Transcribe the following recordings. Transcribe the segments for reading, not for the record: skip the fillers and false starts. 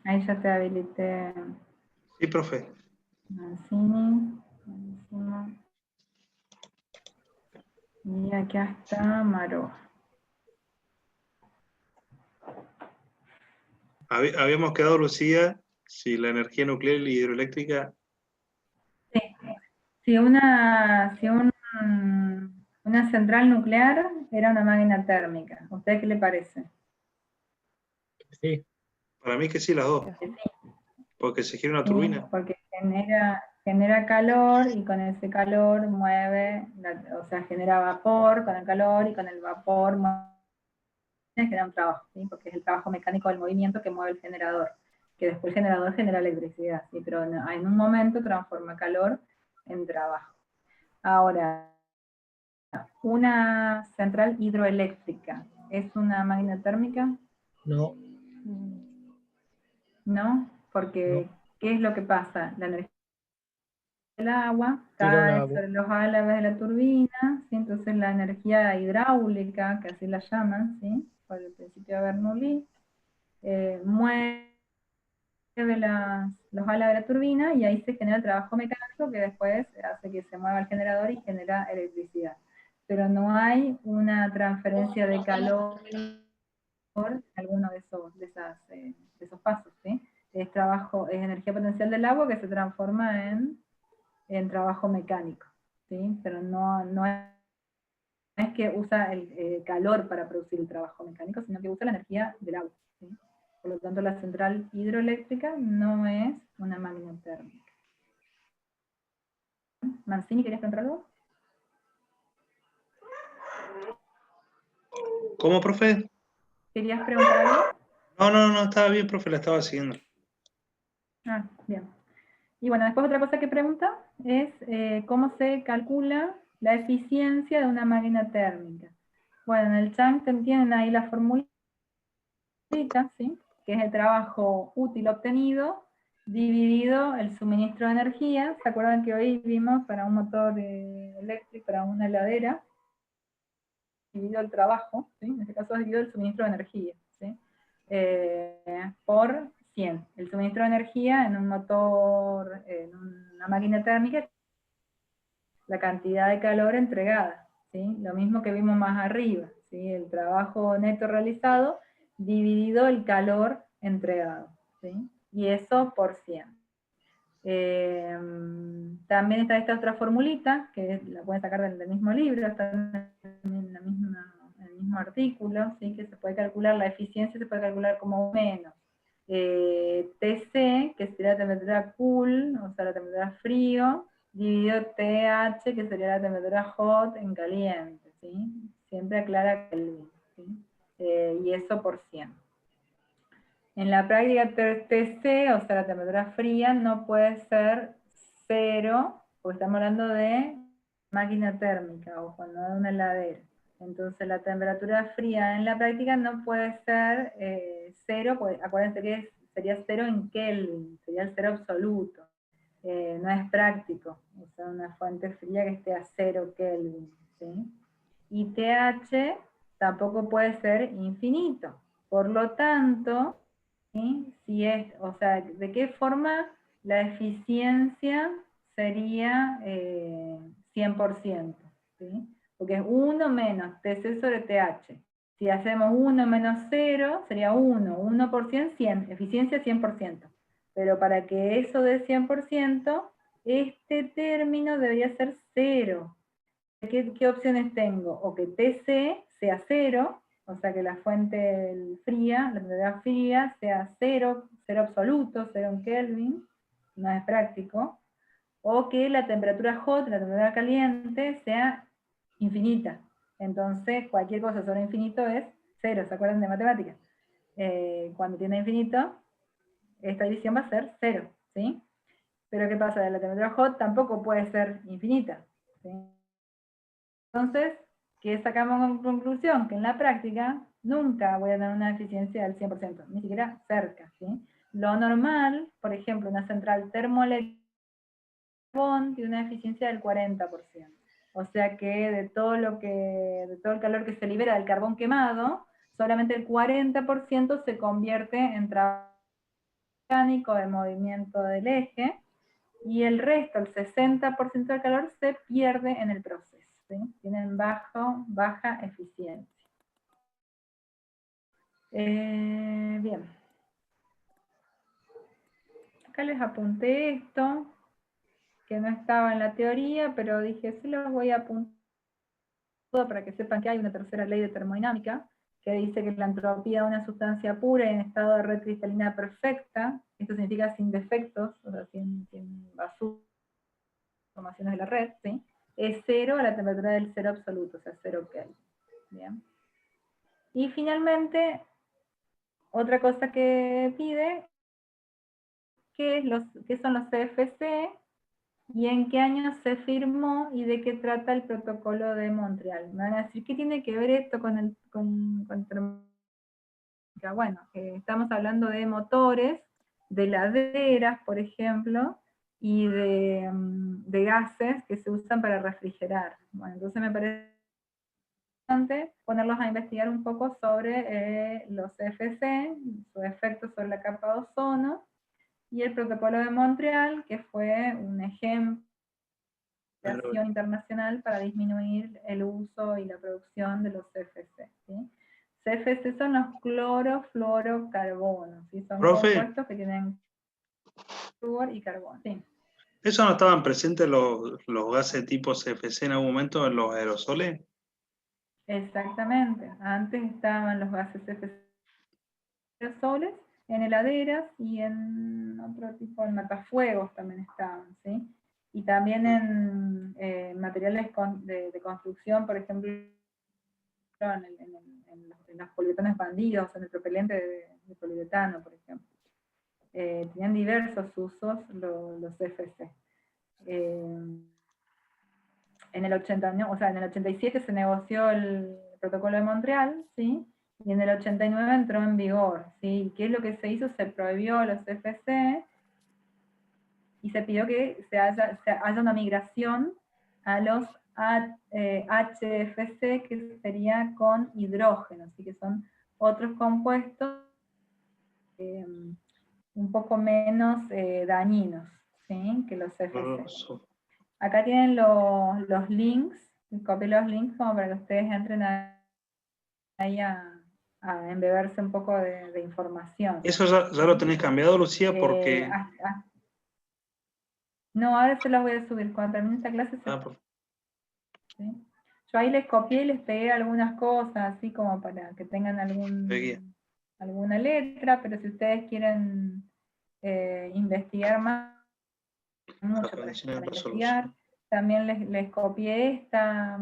Ahí ya te habilité. Sí, profe. Mancini. Buenísimo. Y acá está Maroa. Habíamos quedado, Lucía, si la energía nuclear y hidroeléctrica. Sí. Una central nuclear era una máquina térmica. ¿A usted qué le parece? Sí. Para mí que sí, las dos. Sí, Porque se gira una sí, turbina. porque genera calor y con ese calor mueve, o sea, genera vapor con el calor y con el vapor genera un trabajo, ¿sí? Porque es el trabajo mecánico del movimiento que mueve el generador, que después el generador genera electricidad, ¿sí? Pero en un momento transforma calor en trabajo. Ahora, una central hidroeléctrica, ¿es una máquina térmica? No. ¿No? Porque, No. ¿qué es lo que pasa? La energía del agua Tira la cae agua. sobre los álabes de la turbina, ¿sí? Entonces la energía hidráulica, que así la llaman, ¿sí? Por el principio de Bernoulli, mueve los álabes de la turbina y ahí se genera el trabajo mecánico que después hace que se mueva el generador y genera electricidad. Pero no hay una transferencia de calor en alguno de esos pasos, ¿sí? Es energía potencial del agua que se transforma en trabajo mecánico, ¿sí? Pero no es que usa el calor para producir el trabajo mecánico, sino que usa la energía del agua, ¿sí? Por lo tanto, la central hidroeléctrica no es una máquina térmica. Mancini, ¿querías preguntar algo? ¿Cómo, profe? ¿Querías preguntar algo? No, estaba bien, profe, la estaba siguiendo. Ah, bien. Y bueno, después otra cosa que pregunta es cómo se calcula la eficiencia de una máquina térmica. Bueno, en el Chang tienen ahí la formulita, ¿sí? Que es el trabajo útil obtenido dividido el suministro de energía. ¿Se acuerdan que hoy vimos para un motor eléctrico, para una heladera? Dividido el trabajo, ¿sí? En este caso es dividido el suministro de energía, ¿sí? Por 100. El suministro de energía en un motor, en una máquina térmica, la cantidad de calor entregada, ¿sí? Lo mismo que vimos más arriba, ¿sí? El trabajo neto realizado dividido el calor entregado, ¿sí? Y eso por 100. También está esta otra formulita, que la pueden sacar del mismo libro, está en el mismo artículo, ¿sí? Que se puede calcular, la eficiencia se puede calcular como menos TC, que sería la temperatura cool, o sea, la temperatura frío, dividido TH, que sería la temperatura hot en caliente, ¿sí? Siempre aclara Kelvin, ¿sí? Y eso por 100. En la práctica TC, o sea, la temperatura fría, no puede ser 0, porque estamos hablando de máquina térmica, o cuando de una heladera. Entonces la temperatura fría en la práctica no puede ser 0, pues acuérdense que sería 0 en Kelvin, sería el 0 absoluto. No es práctico usar una fuente fría que esté a 0 Kelvin, ¿sí? Y TH tampoco puede ser infinito. Por lo tanto, ¿sí? Si es, o sea, ¿de qué forma la eficiencia sería 100%? ¿Sí? Porque es 1 menos TC sobre TH. Si hacemos 1 menos 0, sería 1. 1 por 100, 100. Eficiencia 100%. Pero para que eso dé 100%, este término debería ser 0. ¿Qué opciones tengo? O que TC sea 0, o sea que la fuente fría, la temperatura fría, sea 0, 0 absoluto, 0 en Kelvin, no es práctico, o que la temperatura hot, la temperatura caliente, sea infinita. Entonces, cualquier cosa sobre infinito es 0, ¿se acuerdan de matemáticas? Cuando tiene infinito, esta división va a ser 0, ¿sí? Pero ¿qué pasa? La temperatura hot tampoco puede ser infinita, ¿sí? Entonces, ¿qué sacamos en conclusión? Que en la práctica nunca voy a tener una eficiencia del 100%, ni siquiera cerca, ¿sí? Lo normal, por ejemplo, una central termoeléctrica tiene una eficiencia del 40%. O sea que de todo el calor que se libera del carbón quemado, solamente el 40% se convierte en trabajo mecánico de movimiento del eje, y el resto, el 60% del calor, se pierde en el proceso, ¿sí? Tienen baja eficiencia. Bien. Acá les apunté esto, que no estaba en la teoría, pero dije, sí los voy a apuntar para que sepan que hay una tercera ley de termodinámica, que dice que la entropía de una sustancia pura en estado de red cristalina perfecta, esto significa sin defectos, o sea, sin basura, informaciones de la red, ¿sí? Es 0 a la temperatura del cero absoluto, o sea, 0 Kelvin. Bien. Y finalmente, otra cosa que pide, ¿qué son los CFC? ¿Y en qué año se firmó y de qué trata el protocolo de Montreal? Me van a decir, ¿qué tiene que ver esto con termodinámica? Bueno, estamos hablando de motores, de laderas, por ejemplo, y de gases que se usan para refrigerar. Bueno, entonces me parece importante ponerlos a investigar un poco sobre los CFC, sus efectos sobre la capa de ozono, y el protocolo de Montreal, que fue un ejemplo de acción internacional para disminuir el uso y la producción de los CFC, ¿sí? CFC son los clorofluorocarbonos, ¿sí? Son Profe, compuestos que tienen flúor y carbono. ¿Sí? ¿eso no estaban presentes los gases tipo CFC en algún momento en los aerosoles? Exactamente. Antes estaban los gases CFC aerosoles en heladeras y en otro tipo de matafuegos también estaban, ¿sí? Y también en materiales de construcción, por ejemplo, en los poliuretanos bandidos, en el propelente de poliuretano, por ejemplo. Tenían diversos usos los CFC. En el 87 se negoció el protocolo de Montreal, ¿sí? Y en el 89 entró en vigor, ¿sí? ¿Qué es lo que se hizo? Se prohibió los CFC y se pidió que haya una migración a los HFC, que sería con hidrógeno, así que son otros compuestos un poco menos dañinos, ¿sí? Que los CFC. Acá tienen los links, copié los links como para que ustedes entren ahí a embeberse un poco de información. ¿Eso ya lo tenés cambiado, Lucía? Porque... no, ahora se los voy a subir. Cuando termine esta clase ¿sí? Yo ahí les copié y les pegué algunas cosas, así como para que tengan alguna letra, pero si ustedes quieren investigar más, mucho para investigar, también les copié esta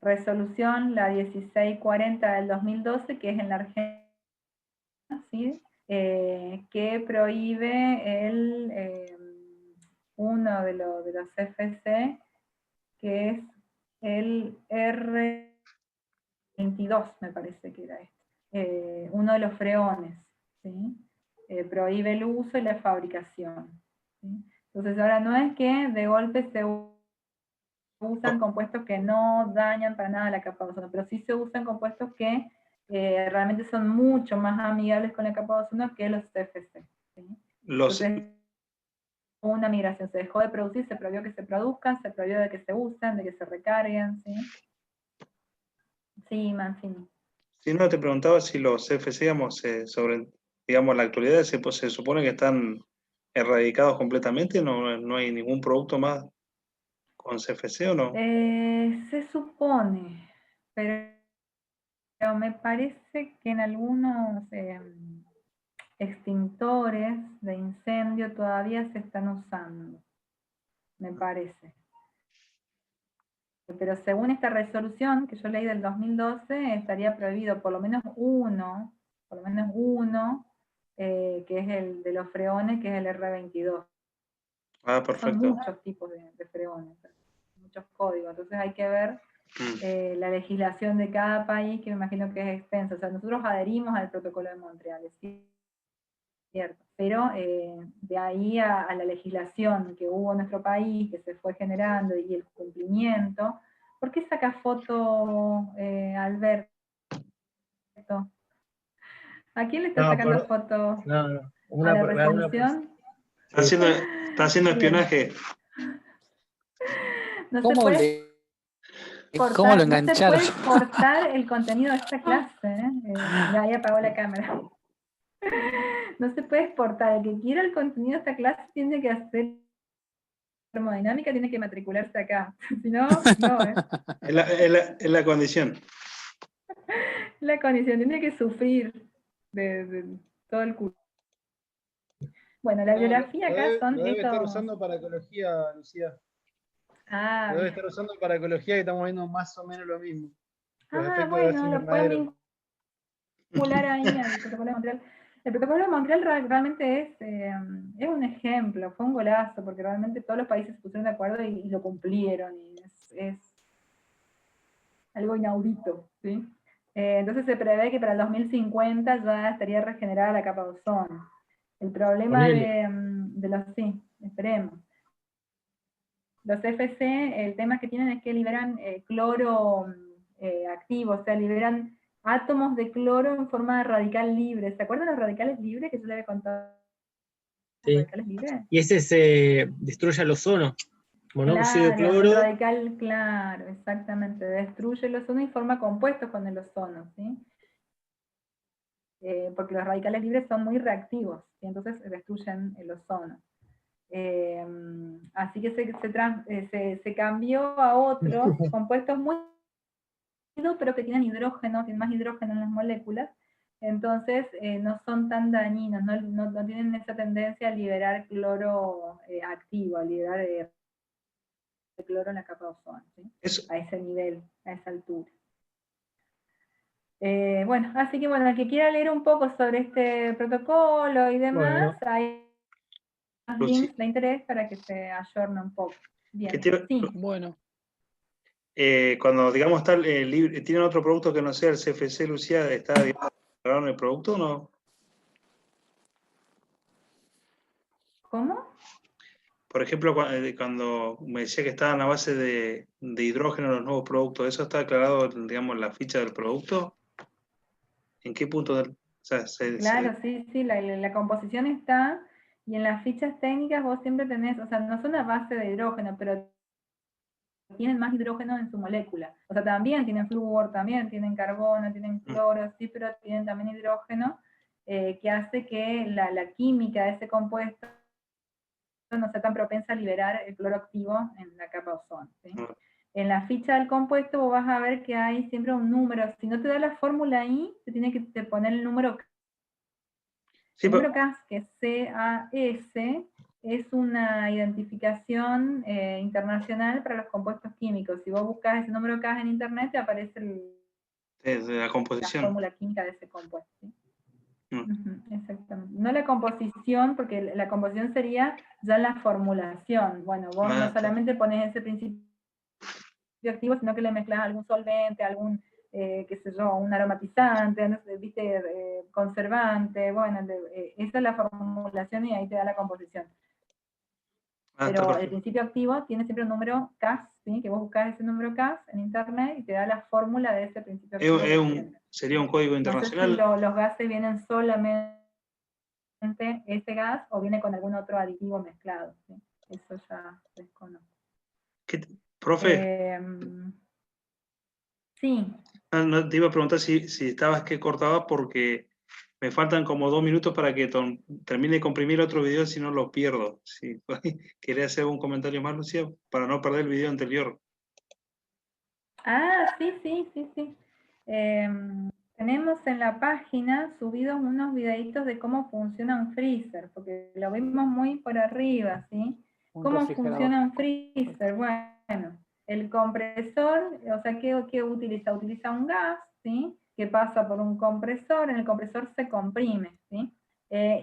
resolución, la 1640 del 2012, que es en la Argentina, ¿sí? Que prohíbe uno de los CFC, que es el R22, me parece que era este, uno de los freones, ¿sí? Prohíbe el uso y la fabricación, ¿sí? Entonces ahora no es que de golpe se usan compuestos que no dañan para nada la capa de ozono, pero sí se usan compuestos que realmente son mucho más amigables con la capa de ozono que los CFC, ¿sí? Entonces, una migración, se dejó de producir, se prohibió que se produzcan, se prohibió de que se usen, de que se recarguen, ¿sí? Sí, Mancini. Si no, te preguntaba si los CFC, digamos, sobre, digamos, la actualidad se supone que están erradicados completamente, no hay ningún producto más con CFC o no. Se supone, pero me parece que en algunos extintores de incendio todavía se están usando, me parece. Pero según esta resolución que yo leí del 2012, estaría prohibido por lo menos uno, que es el de los freones, que es el R22. Ah, perfecto. Son muchos tipos de freones, muchos códigos, entonces hay que ver la legislación de cada país, que me imagino que es extensa. O sea, nosotros adherimos al protocolo de Montreal, es cierto, pero de ahí a la legislación que hubo en nuestro país, que se fue generando, y el cumplimiento. ¿Por qué saca foto Alberto? foto? ¿A quién le está No, sacando foto? no, no. ¿A la recepción? Está haciendo Bien. espionaje. No se ¿Cómo puede cómo lo no se engancharon? puede cortar el contenido de esta clase. Ya, ahí apagó la cámara. No se puede exportar. El que quiera el contenido de esta clase tiene que hacer termodinámica, tiene que matricularse acá. Si no, no, Es la condición. la condición, tiene que sufrir de todo el curso. Bueno, la biografía acá son lo debe estar estos... usando para ecología, Lucía. Ah, Lo debe estar usando para ecología y estamos viendo más o menos lo mismo. Los efectos de gas bueno, lo pueden invernadero. vincular ahí al protocolo de Montreal. El protocolo de Montreal realmente es un ejemplo, fue un golazo, porque realmente todos los países se pusieron de acuerdo y lo cumplieron, y es algo inaudito, ¿sí? Entonces se prevé que para el 2050 ya estaría regenerada la capa de ozono. El problema de los, sí, esperemos. Los FC, el tema que tienen es que liberan cloro activo, o sea, liberan átomos de cloro en forma de radical libre. ¿Se acuerdan de los radicales libres que yo les había contado? Sí. ¿Radicales libres? Y ese se destruye el ozono. Monóxido de Claro, el cloro. radical, claro, exactamente, destruye el ozono y forma compuestos con el ozono, ¿sí? Porque los radicales libres son muy reactivos, y entonces destruyen el ozono. Así que se cambió a otros compuestos muy pero que tienen hidrógeno, tienen más hidrógeno en las moléculas, entonces no son tan dañinos, no tienen esa tendencia a liberar cloro activo, a liberar cloro en la capa de ozono, ¿sí? A ese nivel, a esa altura. Bueno, así que bueno, el que quiera leer un poco sobre este protocolo y demás, hay links de interés para que se ayorne un poco. Bien, sí. Bueno. Cuando, digamos, está ¿tienen otro producto que no sea el CFC, Lucía? ¿Está en el producto o no? ¿Cómo? Por ejemplo, cuando me decía que estaban a base de hidrógeno los nuevos productos, ¿eso está aclarado, digamos, en la ficha del producto? ¿En qué punto del...? O sea, Claro, sí, la composición está, y en las fichas técnicas vos siempre tenés, o sea, no son a base de hidrógeno, pero tienen más hidrógeno en su molécula. O sea, también tienen flúor, también tienen carbono, tienen cloro, sí, pero tienen también hidrógeno, que hace que la química de ese compuesto no sea tan propensa a liberar el cloro activo en la capa de ozono, ¿sí? En la ficha del compuesto vos vas a ver que hay siempre un número. Si no te da la fórmula ahí, te tiene que poner el número K. Sí, el número CAS, que es CAS, es una identificación internacional para los compuestos químicos. Si vos buscas ese número CAS en internet, te aparece la composición. La fórmula química de ese compuesto, ¿sí? Exactamente. No la composición, porque la composición sería ya la formulación. Bueno, vos no solamente pones ese principio activo, sino que le mezclas algún solvente, algún, qué sé yo, un aromatizante, no sé, viste, conservante, bueno, esa es la formulación y ahí te da la composición. Pero el principio activo tiene siempre un número CAS, ¿sí? Que vos buscas ese número CAS en internet y te da la fórmula de ese principio activo. ¿Sería un código internacional? No sé si los gases vienen solamente ese gas o viene con algún otro aditivo mezclado, ¿sí? Eso ya desconozco. ¿Profe? Sí. No, te iba a preguntar si estabas que cortaba porque me faltan como 2 minutos para que termine de comprimir otro video, si no lo pierdo. Sí. ¿Quería hacer un comentario más, Lucía? Para no perder el video anterior. Ah, sí. Tenemos en la página subidos unos videitos de cómo funciona un freezer, porque lo vimos muy por arriba, ¿sí? ¿Cómo funciona un freezer? Bueno, el compresor, o sea, ¿qué utiliza? Utiliza un gas, ¿sí? Que pasa por un compresor, en el compresor se comprime, ¿sí?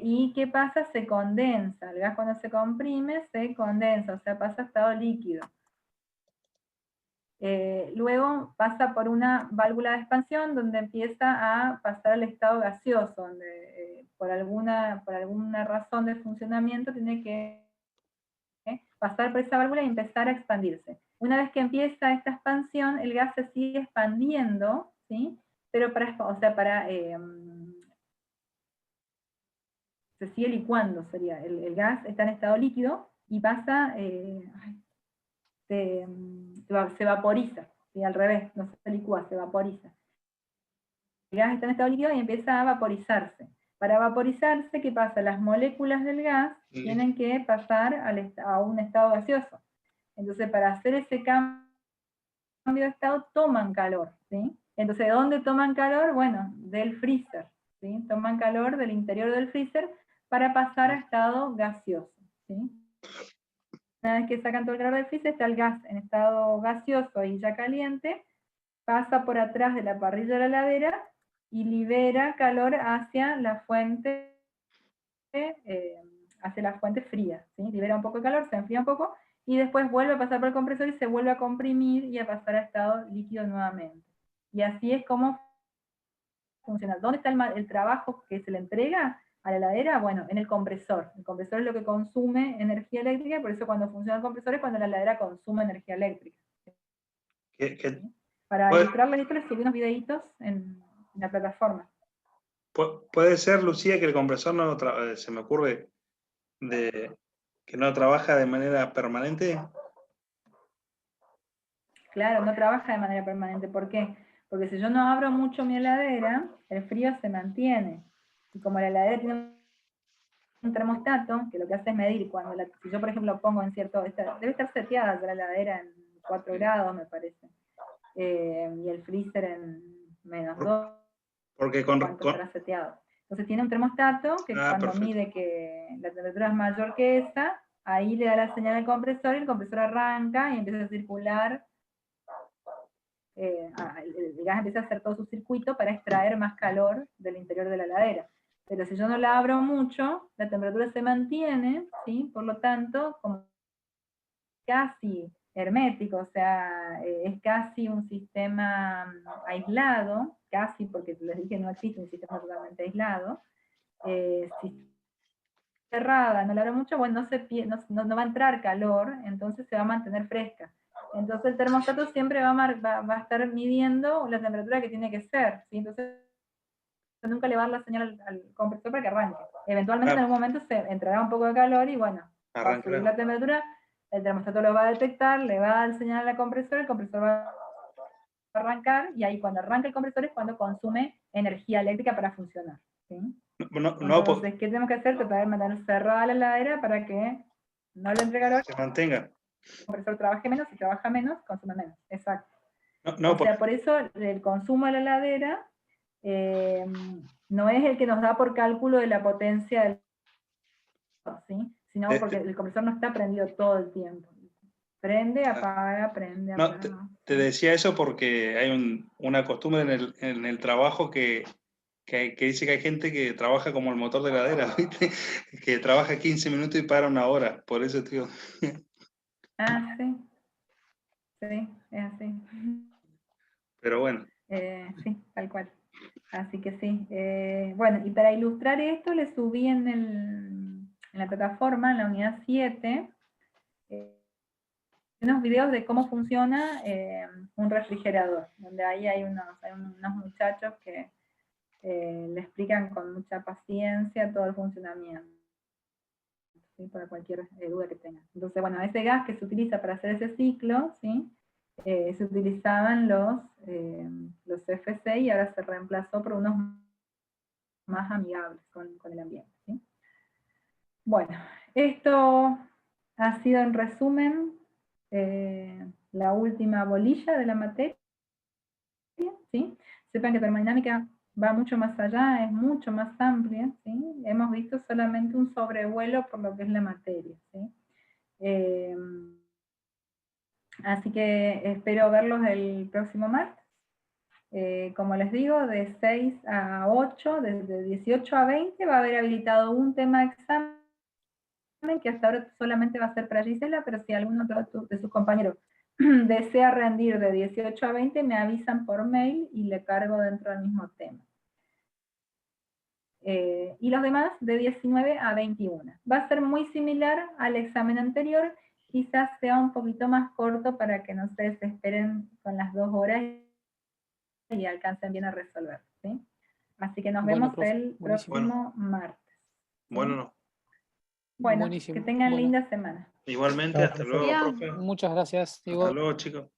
¿Y qué pasa? Se condensa. El gas cuando se comprime, se condensa, o sea, pasa a estado líquido. Luego pasa por una válvula de expansión donde empieza a pasar al estado gaseoso, donde por alguna razón de funcionamiento tiene que pasar por esa válvula y empezar a expandirse. Una vez que empieza esta expansión, el gas se sigue expandiendo, ¿sí? pero o sea, se sigue licuando, sería, el gas está en estado líquido y pasa, se vaporiza, ¿sí? Al revés, no se licúa, se vaporiza. El gas está en estado líquido y empieza a vaporizarse. Para vaporizarse, ¿qué pasa? Las moléculas del gas tienen que pasar a un estado gaseoso. Entonces, para hacer ese cambio de estado, toman calor, ¿sí? Entonces, ¿de dónde toman calor? Bueno, del freezer, ¿sí? Toman calor del interior del freezer para pasar a estado gaseoso, ¿sí? Una vez que sacan todo el calor del freezer, está el gas en estado gaseoso y ya caliente, pasa por atrás de la parrilla de la heladera y libera calor hacia la fuente fría, ¿sí? Libera un poco de calor, se enfría un poco, y después vuelve a pasar por el compresor y se vuelve a comprimir y a pasar a estado líquido nuevamente. Y así es como funciona. ¿Dónde está el trabajo que se le entrega a la heladera? Bueno, en el compresor. El compresor es lo que consume energía eléctrica, por eso cuando funciona el compresor es cuando la heladera consume energía eléctrica. ¿Sí? Para ilustrarles esto, les subí unos videitos en la plataforma. Puede ser, Lucía, que el compresor no se me ocurre que no trabaja de manera permanente. Claro, no trabaja de manera permanente. ¿Por qué? Porque si yo no abro mucho mi heladera, el frío se mantiene. Y como la heladera tiene un termostato, que lo que hace es medir cuando, si yo por ejemplo pongo en cierto, debe estar seteada ya la heladera en 4 grados, me parece, y el freezer en -2, porque ¿cuánto estará seteado? Entonces tiene un termostato que cuando perfecto. mide que la temperatura es mayor que esa, ahí le da la señal al compresor y el compresor arranca y empieza a circular. El gas empieza a hacer todo su circuito para extraer más calor del interior de la heladera. Pero si yo no la abro mucho, la temperatura se mantiene, ¿sí? Por lo tanto, como casi hermético, o sea, es casi un sistema aislado, casi, porque les dije no existe un sistema totalmente aislado. Si cerrada, no la abro mucho, bueno, no va a entrar calor, entonces se va a mantener fresca. Entonces el termostato siempre va a estar midiendo la temperatura que tiene que ser, ¿sí? Entonces nunca le va a dar la señal al compresor para que arranque. Eventualmente en algún momento se entrará un poco de calor y bueno, va a subir la temperatura, el termostato lo va a detectar, le va a dar señal al compresor, el compresor va a arrancar, y ahí cuando arranca el compresor es cuando consume energía eléctrica para funcionar, ¿sí? Entonces, ¿qué tenemos que hacer? Tratar de mantener cerrada la heladera para que no le entre calor, se mantenga. El compresor trabaje menos, si trabaja menos, consume menos. Exacto. O sea, por eso el consumo de la heladera no es el que nos da por cálculo de la potencia del, ¿sí? Sino porque el compresor no está prendido todo el tiempo. Prende, apaga, prende, apaga. Te decía eso porque hay una costumbre en el trabajo que dice que hay gente que trabaja como el motor de la heladera, ¿viste? Que trabaja 15 minutos y para 1 hora, por eso, tío. Sí. Sí, es así. Pero bueno. Sí, tal cual. Así que sí. Bueno, y para ilustrar esto, le subí en la plataforma, en la unidad 7, unos videos de cómo funciona un refrigerador, donde ahí hay unos muchachos que le explican con mucha paciencia todo el funcionamiento, ¿sí? Para cualquier duda que tengan. Entonces, bueno, ese gas que se utiliza para hacer ese ciclo, ¿sí? Se utilizaban los CFC y ahora se reemplazó por unos más amigables con el ambiente, ¿sí? Bueno, esto ha sido en resumen la última bolilla de la materia, ¿sí? Sepan que termodinámica va mucho más allá, es mucho más amplia, ¿sí? Hemos visto solamente un sobrevuelo por lo que es la materia, ¿sí? Así que espero verlos el próximo martes. Como les digo, de 6 a 8, desde 18 a 20, va a haber habilitado un tema de examen que hasta ahora solamente va a ser para Gisela, pero si alguno de sus compañeros desea rendir de 18 a 20, me avisan por mail y le cargo dentro del mismo tema. Y los demás de 19 a 21. Va a ser muy similar al examen anterior, quizás sea un poquito más corto para que no se desesperen con las 2 horas y alcancen bien a resolver, ¿sí? Así que nos Bueno, vemos profe, el buenísimo. próximo martes. Bueno, no. Bueno, Buenísimo. que tengan Bueno, linda semana. Igualmente, Chao, hasta profe. luego, Ya. profe. muchas gracias, Hasta Diego. luego, chicos.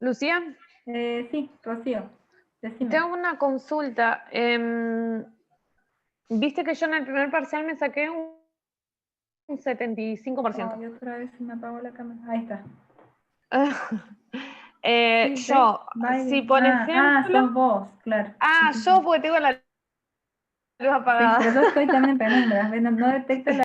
Lucía, Sí, Rocío, decime. tengo una consulta. Viste que yo en el primer parcial me saqué un 75%. Ay, otra vez se me apagó la cámara. Ahí está. Sí, Yo, ¿ves? si por ejemplo... sos vos, claro. yo porque tengo la luz Sí, apagada. pero yo estoy también en penumbra, no detecto la